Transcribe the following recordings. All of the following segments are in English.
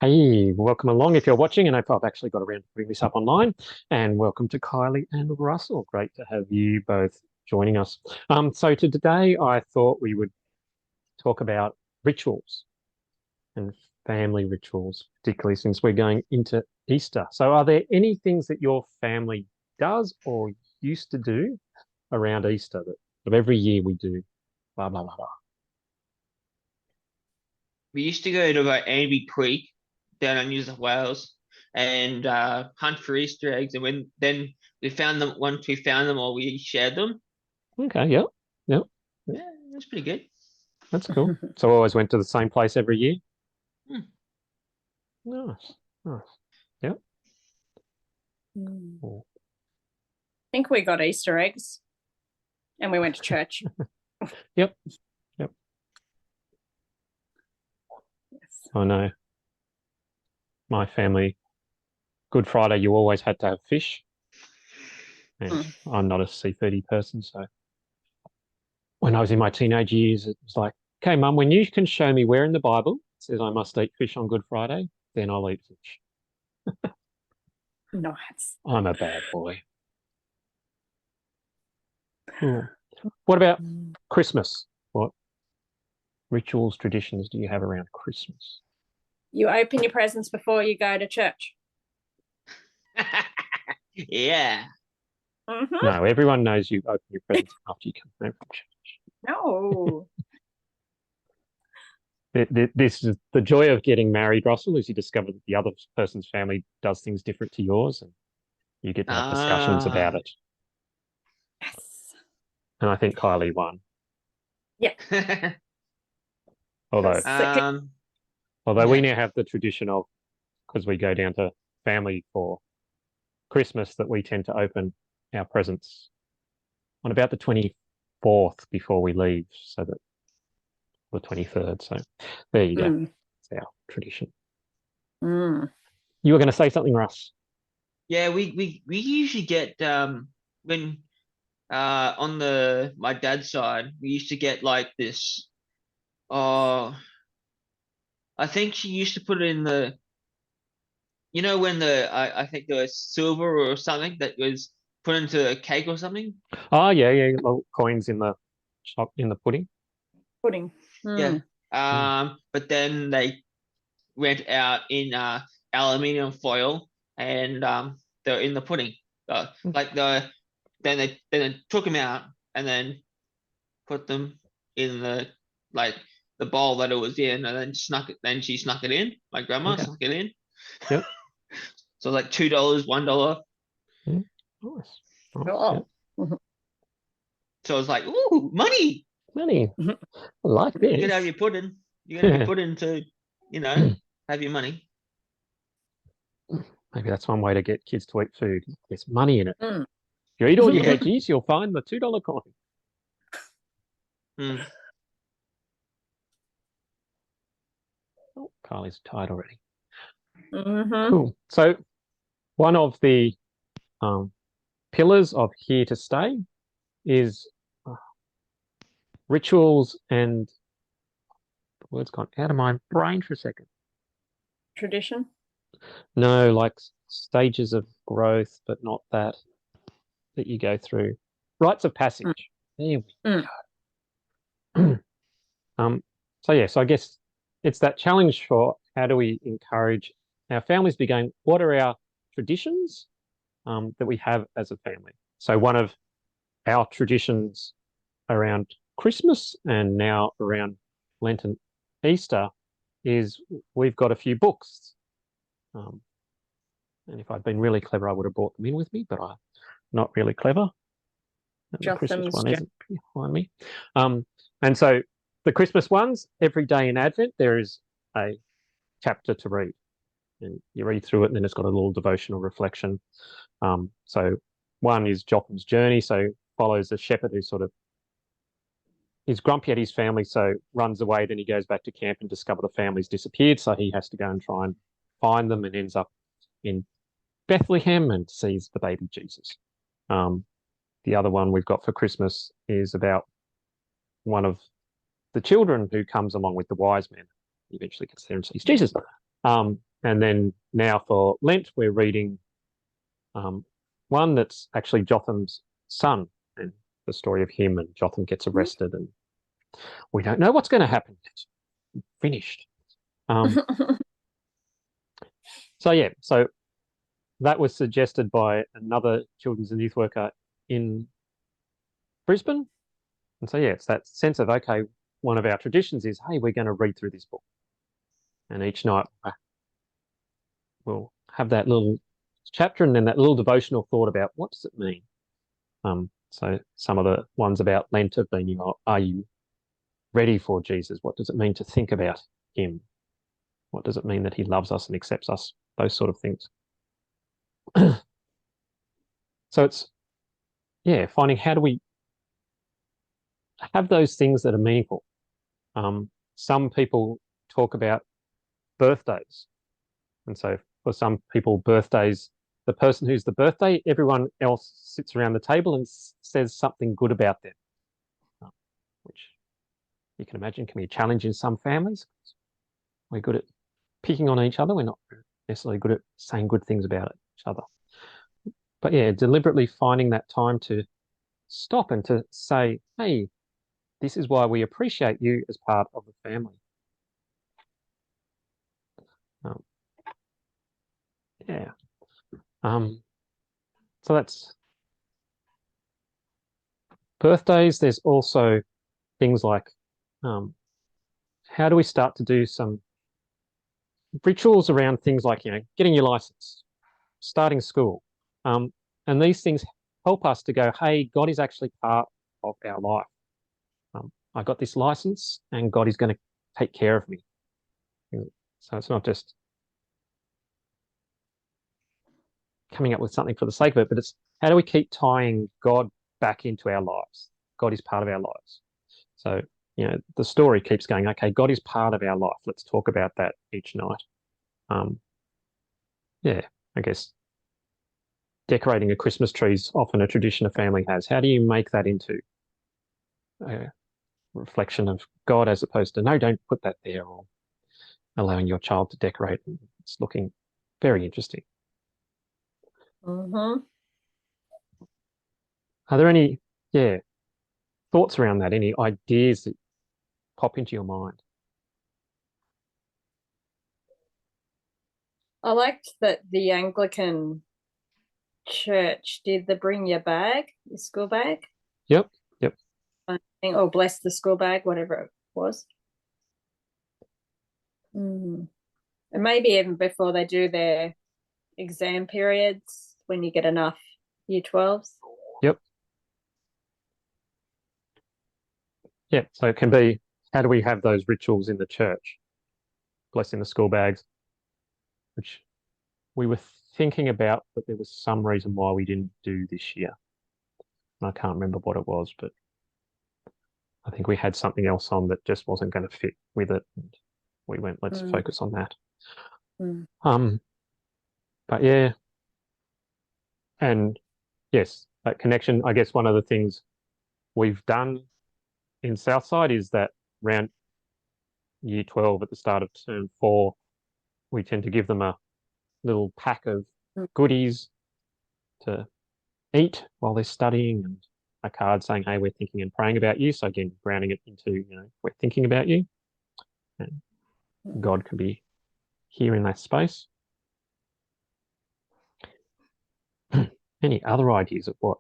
Hey, welcome along if you're watching, and I've actually got around to putting this up online. And welcome to Kylie and Russell. Great to have you both joining us. So today I thought we would talk about rituals and family rituals, particularly since we're going into Easter. So are there any things that your family does or used to do around Easter that of every year we do? Blah, blah, blah, blah. We used to go to like Amby Creek down in New South Wales and hunt for Easter eggs. And then we found them, once we found them all, we shared them. Okay, yep, yep, yep. Yeah, that's pretty good. That's cool. So I always went to the same place every year. Hmm. Nice, nice. Yep. I Cool. think we got Easter eggs and we went to church. Yep. Yep. Yes. I know. My family, Good Friday, you always had to have fish. And I'm not a seafoody person, so when I was in my teenage years, it was like, okay, Mum, when you can show me where in the Bible it says I must eat fish on Good Friday, then I'll eat fish. Nice. I'm a bad boy. Cool. What about Christmas? What rituals, traditions do you have around Christmas? You open your presents before you go to church. Yeah. No, everyone knows you open your presents after you come home from church. No. This is the joy of getting married, Russell, is you discover that the other person's family does things different to yours, and you get to have discussions about it. Yes. And I think Kylie won. Yeah. Although um, we now have the tradition of, because we go down to family for Christmas, that we tend to open our presents on about the 24th before we leave, so that the 23rd. So there you go. It's our tradition. You were going to say something, Russ? yeah, we usually get when on my dad's side, we used to get like this. I think she used to put it in the, when I think there was silver or something that was put into a cake or something. Oh, yeah, little coins in the pudding. Pudding. Yeah. But then they went out in aluminium foil and they're in the pudding. Like then they took them out and then put them in the bowl that it was in, and then she snuck it in. My grandma snuck it in. Yep. So like $2, $1. Nice. Nice. Oh. Yep. So it's like, ooh, money. Money. I like this. You can have your pudding. You can have your pudding to, have your money. Maybe that's one way to get kids to eat food. There's money in it. If you eat all your veggies, you'll find the $2 coin. Oh, Carly's tired already. Cool. So one of the pillars of Here to Stay is rituals, and the word's gone out of my brain for a second. Tradition? No, like stages of growth, but not that you go through. Rites of passage. There we go. So I guess it's that challenge for how do we encourage our families to be going, what are our traditions that we have as a family? So one of our traditions around Christmas and now around Lent and Easter is we've got a few books. And if I'd been really clever, I would have brought them in with me, but I'm not really clever. And the Christmas one isn't behind me. And so the Christmas ones, every day in Advent, there is a chapter to read. And you read through it, and then it's got a little devotional reflection. So one is Jotham's journey, so follows a shepherd who sort of is grumpy at his family, so runs away. Then he goes back to camp and discovers the family's disappeared, so he has to go and try and find them, and ends up in Bethlehem and sees the baby Jesus. The other one we've got for Christmas is about one of the children who comes along with the wise men. he eventually gets there and sees Jesus. And then now for Lent, we're reading one that's actually Jotham's son and the story of him, and Jotham gets arrested and we don't know what's going to happen. It's finished. So that was suggested by another children's and youth worker in Brisbane. And so, it's that sense of, okay, one of our traditions is, hey, we're going to read through this book. And each night we'll have that little chapter and then that little devotional thought about what does it mean? So some of the ones about Lent have been, are you ready for Jesus? What does it mean to think about him? What does it mean that he loves us and accepts us? Those sort of things. So it's, finding how do we have those things that are meaningful. Some people talk about birthdays. And so for some people, birthdays, the person who's the birthday, everyone else sits around the table and says something good about them, which you can imagine can be a challenge in some families. We're good at picking on each other. We're not necessarily good at saying good things about each other. But deliberately finding that time to stop and to say, hey, this is why we appreciate you as part of the family. So that's birthdays. There's also things like how do we start to do some rituals around things like, getting your license, starting school. And these things help us to go, hey, God is actually part of our life. I got this license and God is going to take care of me. So it's not just coming up with something for the sake of it, but it's how do we keep tying God back into our lives? God is part of our lives. So, the story keeps going, okay, God is part of our life. Let's talk about that each night. I guess decorating a Christmas tree is often a tradition a family has. How do you make that into a reflection of God as opposed to, no, don't put that there, or allowing your child to decorate? It's looking very interesting. Mm-hmm. Are there any, thoughts around that? Any ideas that pop into your mind? I liked that the Anglican church did the bring your bag, your school bag. Yep. Or bless the school bag, whatever it was. And maybe even before they do their exam periods, when you get enough year 12s. Yep. So it can be, how do we have those rituals in the church? Blessing the school bags, which we were thinking about, but there was some reason why we didn't do this year. And I can't remember what it was, but I think we had something else on that just wasn't going to fit with it. And we went, let's focus on that. But and yes, that connection. I guess one of the things we've done in Southside is that around year 12 at the start of term 4, we tend to give them a little pack of goodies to eat while they're studying, and a card saying, hey, we're thinking and praying about you. So again, grounding it into, we're thinking about you. And God can be here in that space. Any other ideas of what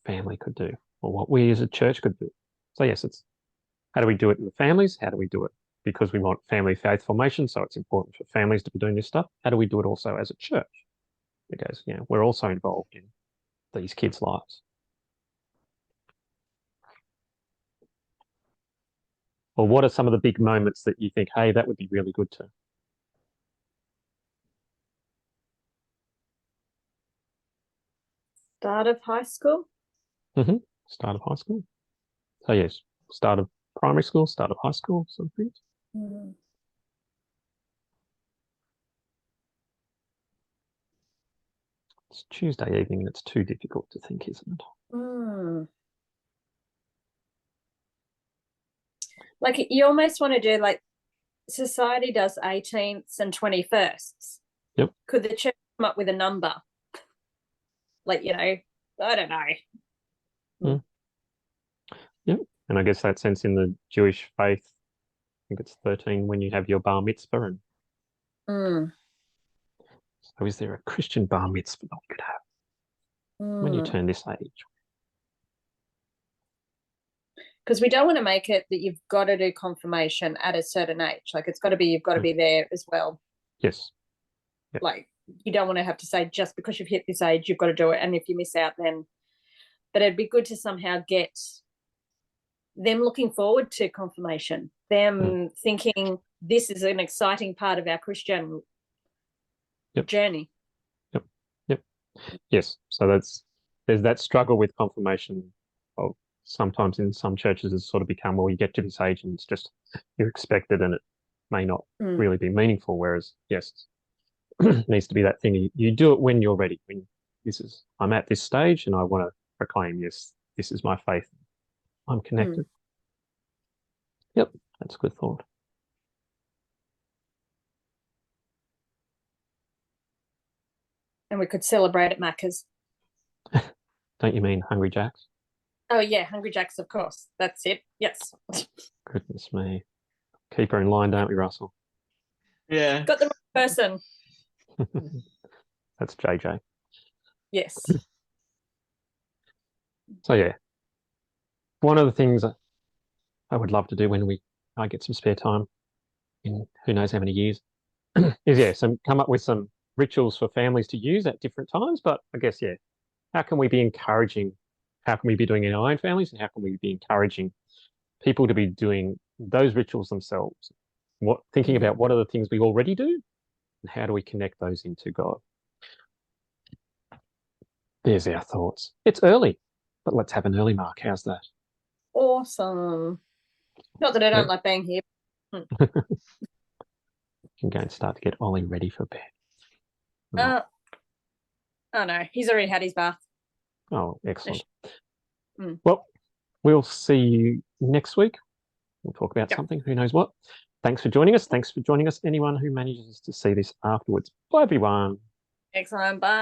family could do, or what we as a church could do? So yes, it's how do we do it in the families? How do we do it because we want family faith formation? So it's important for families to be doing this stuff. How do we do it also as a church? Because, we're also involved in these kids' lives. Or what are some of the big moments that you think, hey, that would be really good to? Start of high school? Start of high school. So yes, start of primary school, start of high school, sort of things. It's Tuesday evening and it's too difficult to think, isn't it? Like you almost want to do like society does 18th and 21st. Yep. Could the church come up with a number? Like, I don't know. Yep. And I guess that sense in the Jewish faith, I think it's 13 when you have your bar mitzvah. And so is there a Christian bar mitzvah that we could have when you turn this age? Because we don't want to make it that you've got to do confirmation at a certain age. Like it's got to be, you've got to be there as well. Yes. Yep. Like you don't want to have to say just because you've hit this age, you've got to do it. And if you miss out, then, but it'd be good to somehow get them looking forward to confirmation, them thinking this is an exciting part of our Christian journey. Yep. Yes. So there's that struggle with confirmation. Sometimes in some churches it's sort of become, well, you get to this age and it's just you're expected and it may not really be meaningful. Whereas, yes, it needs to be that thing. You do it when you're ready. When I'm at this stage and I want to proclaim, yes, this is my faith. I'm connected. Yep, that's a good thought. And we could celebrate at Macca's. Don't you mean Hungry Jack's? Oh, yeah, Hungry Jack's, of course. That's it. Yes. Goodness me. Keep her in line, don't we, Russell? Yeah. Got the right person. That's JJ. Yes. So, yeah. One of the things I would love to do when I get some spare time in who knows how many years is, come up with some rituals for families to use at different times. But I guess, how can we be encouraging? How can we be doing in our own families, and how can we be encouraging people to be doing those rituals themselves? Thinking about what are the things we already do, and how do we connect those into God? There's our thoughts. It's early, but let's have an early mark. How's that? Awesome. Not that I don't like being here. You can go and start to get Ollie ready for bed. Oh no, he's already had his bath. Oh, excellent. Well, we'll see you next week. We'll talk about something, who knows what. Thanks for joining us. Thanks for joining us, anyone who manages to see this afterwards. Bye, everyone. Excellent. Bye.